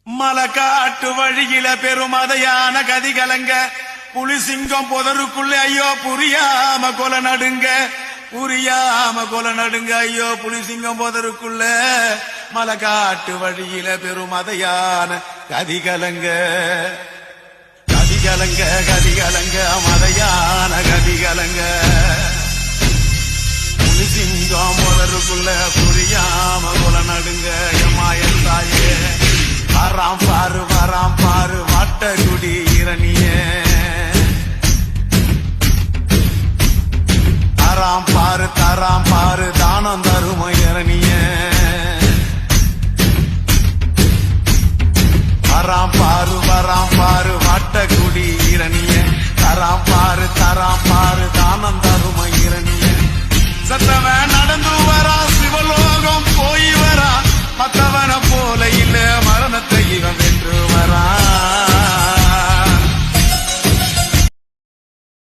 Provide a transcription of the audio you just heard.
மலக்காட்டு வழியில பெருமதையான கதிகலங்க புலிசிங்கம் புதருக்குள்ள ஐயோ புரியாம கொலை நடுங்க ஐயோ புலிசிங்கம் புதருக்குள்ள மலக்காட்டு வழியில பெருமதையான கதிகலங்க மதையான கதிகலங்க புலிசிங்கம் புதருக்குள்ள புரியாம கொலை நடுங்க எம்மாயன் தாயே வராம் பாரு வட்டகுடி இரணிய தராம் பாரு தானம் தரும இரணிய வராம் பாரு வட்டகுடி இரணிய தராம் பாரு தானம் தரும இரணிய சத்தவ